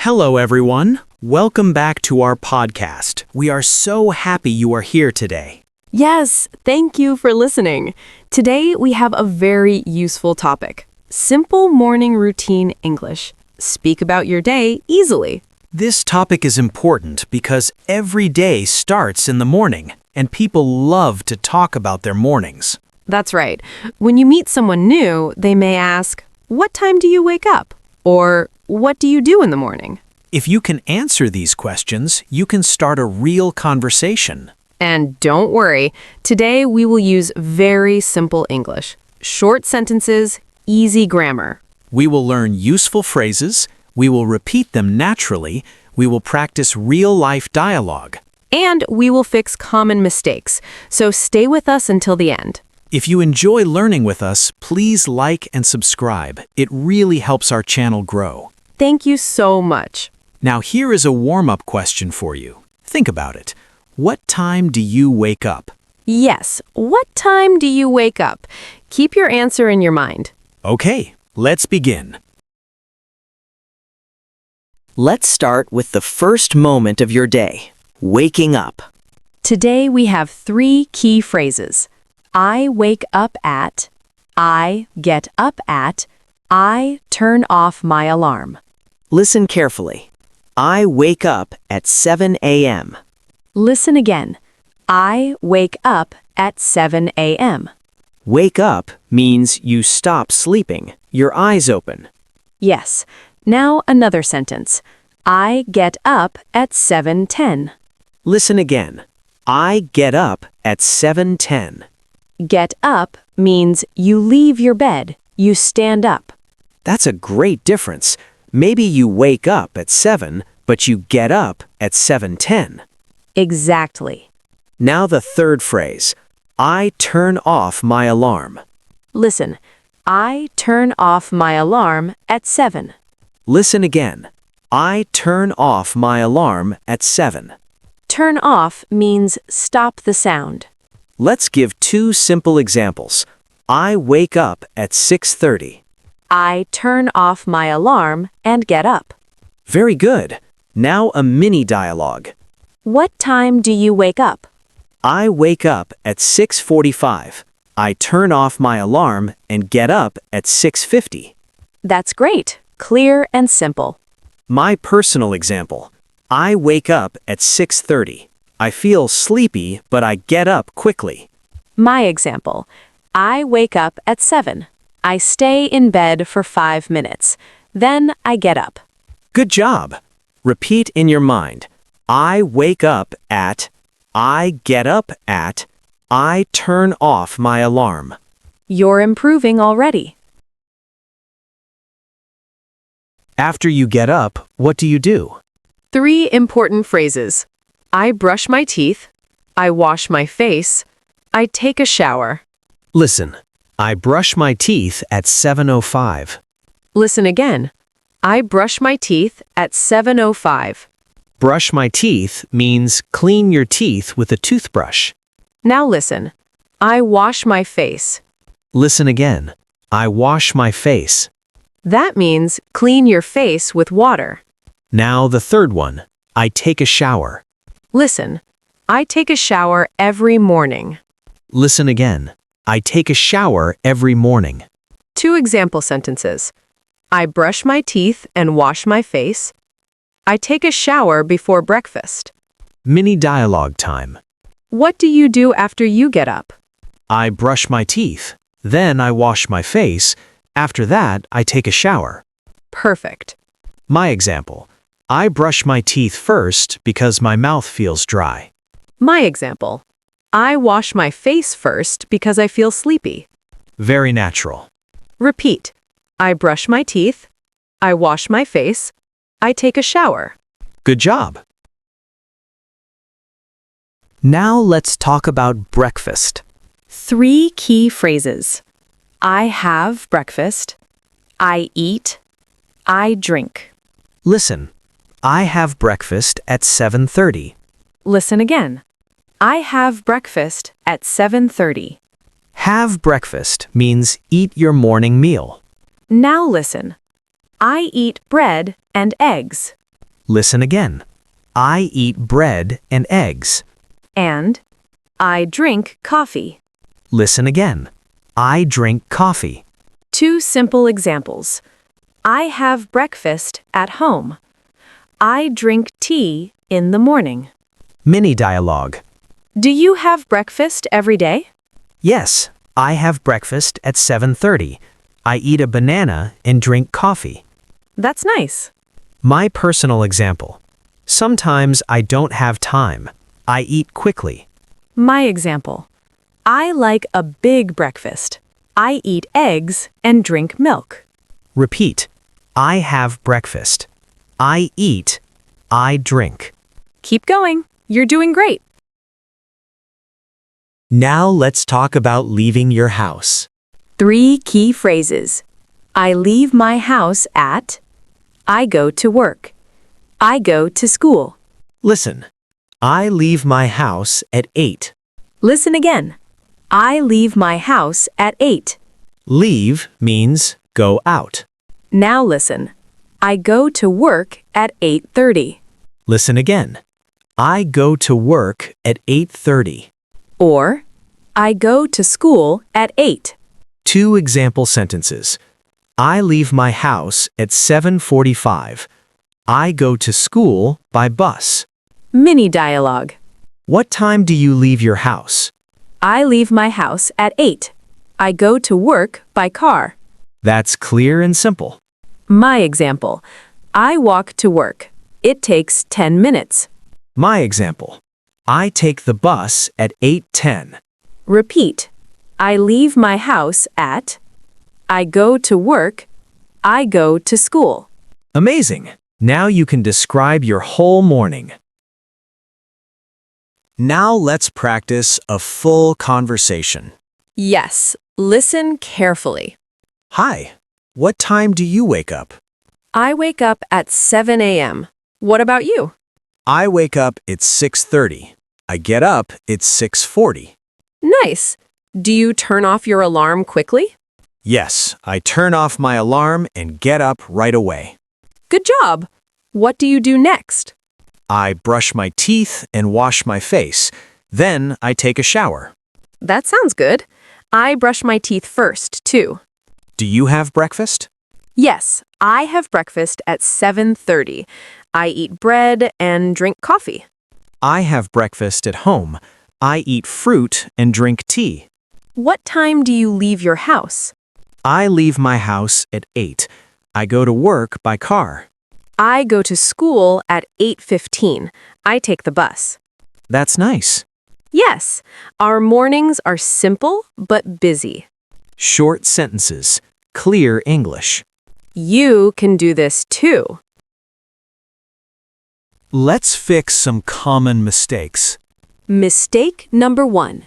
Hello, everyone. Welcome back to our podcast. We are so happy you are here today. Yes, thank you for listening. Today we have a very useful topic. Simple morning routine English. Speak about your day easily. This topic is important because every day starts in the morning, and people love to talk about their mornings. That's right. When you meet someone new, they may ask, "What time do you wake up?" Or, "What do you do in the morning?" If you can answer these questions, you can start a real conversation. And don't worry, today we will use very simple English. Short sentences, easy grammar. We will learn useful phrases, we will repeat them naturally, we will practice real-life dialogue. And we will fix common mistakes, so stay with us until the end. If you enjoy learning with us, please like and subscribe. It really helps our channel grow. Thank you so much. Now here is a warm-up question for you. Think about it. What time do you wake up? Yes, what time do you wake up? Keep your answer in your mind. Okay, let's begin. Let's start with the first moment of your day, waking up. Today we have 3 key phrases. I wake up at, I get up at, I turn off my alarm. Listen carefully. I wake up at 7 a.m. Listen again. I wake up at 7 a.m. Wake up means you stop sleeping, your eyes open. Yes. Now another sentence. I get up at 7:10. Listen again. I get up at 7:10. Get up means you leave your bed, you stand up. That's a great difference. Maybe you wake up at 7, but you get up at 7:10. Exactly. Now the third phrase. I turn off my alarm. Listen. I turn off my alarm at 7. Listen again. I turn off my alarm at 7. Turn off means stop the sound. Let's give 2 simple examples. I wake up at 6:30. I turn off my alarm and get up. Very good. Now a mini dialogue. What time do you wake up? I wake up at 6:45. I turn off my alarm and get up at 6:50. That's great. Clear and simple. My personal example. I wake up at 6:30. I feel sleepy, but I get up quickly. My example. I wake up at 7. I stay in bed for 5 minutes. Then I get up. Good job. Repeat in your mind. I wake up at, I get up at, I turn off my alarm. You're improving already. After you get up, what do you do? 3 important phrases. I brush my teeth. I wash my face. I take a shower. Listen, I brush my teeth at 7:05. Listen again. I brush my teeth at 7:05. Brush my teeth means clean your teeth with a toothbrush. Now listen. I wash my face. Listen again. I wash my face. That means clean your face with water. Now the third one. I take a shower. Listen. I take a shower every morning. Listen again. I take a shower every morning. 2 example sentences. I brush my teeth and wash my face. I take a shower before breakfast. Mini dialogue time. What do you do after you get up? I brush my teeth. Then I wash my face. After that, I take a shower. Perfect. My example. I brush my teeth first because my mouth feels dry. My example. I wash my face first because I feel sleepy. Very natural. Repeat. I brush my teeth. I wash my face. I take a shower. Good job. Now let's talk about breakfast. 3 key phrases. I have breakfast. I eat. I drink. Listen. I have breakfast at 7:30. Listen again. I have breakfast at 7:30. Have breakfast means eat your morning meal. Now listen. I eat bread and eggs. Listen again. I eat bread and eggs. And I drink coffee. Listen again. I drink coffee. 2 simple examples. I have breakfast at home. I drink tea in the morning. Mini dialogue. Do you have breakfast every day? Yes, I have breakfast at 7:30. I eat a banana and drink coffee. That's nice. My personal example. Sometimes I don't have time. I eat quickly. My example. I like a big breakfast. I eat eggs and drink milk. Repeat. I have breakfast. I eat. I drink. Keep going. You're doing great. Now let's talk about leaving your house. 3 key phrases. I leave my house at. I go to work. I go to school. Listen. I leave my house at 8. Listen again. I leave my house at 8. Leave means go out. Now listen. I go to work at 8:30. Listen again. I go to work at 8:30. Or, I go to school at 8. 2 example sentences. I leave my house at 7:45. I go to school by bus. Mini dialogue. What time do you leave your house? I leave my house at 8. I go to work by car. That's clear and simple. My example. I walk to work. It takes 10 minutes. My example. I take the bus at 8:10. Repeat. I leave my house at. I go to work. I go to school. Amazing. Now you can describe your whole morning. Now let's practice a full conversation. Yes, listen carefully. Hi. What time do you wake up? I wake up at 7 a.m. What about you? I wake up at 6:30. I get up at 6:40. Nice. Do you turn off your alarm quickly? Yes, I turn off my alarm and get up right away. Good job. What do you do next? I brush my teeth and wash my face. Then I take a shower. That sounds good. I brush my teeth first, too. Do you have breakfast? Yes, I have breakfast at 7:30. I eat bread and drink coffee. I have breakfast at home. I eat fruit and drink tea. What time do you leave your house? I leave my house at 8. I go to work by car. I go to school at 8:15. I take the bus. That's nice. Yes, our mornings are simple but busy. Short sentences. Clear English. You can do this too. Let's fix some common mistakes. Mistake number 1.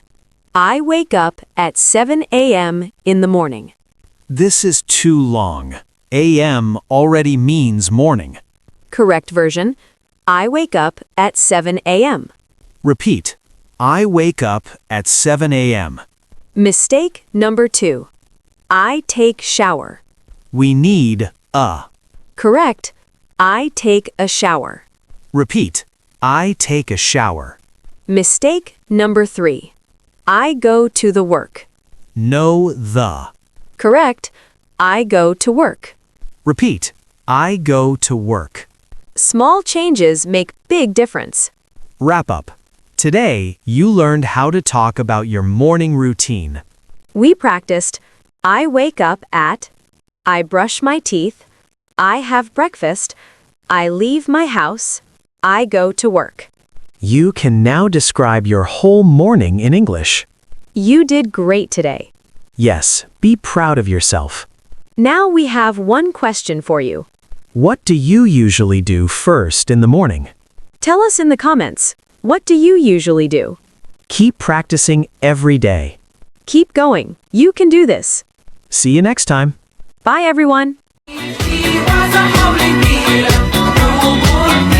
I wake up at 7 a.m. in the morning. This is too long. AM already means morning. Correct version. I wake up at 7 a.m. Repeat. I wake up at 7 a.m. Mistake number 2. I take shower. We need a. Correct. I take a shower. Repeat. I take a shower. Mistake number 3. I go to the work. No the. Correct. I go to work. Repeat. I go to work. Small changes make big difference. Wrap up. Today, you learned how to talk about your morning routine. We practiced I wake up at, I brush my teeth, I have breakfast, I leave my house, I go to work. You can now describe your whole morning in English. You did great today. Yes, be proud of yourself. Now we have one question for you. What do you usually do first in the morning? Tell us in the comments. What do you usually do? Keep practicing every day. Keep going. You can do this. See you next time. Bye, everyone. He was a holy man, no more.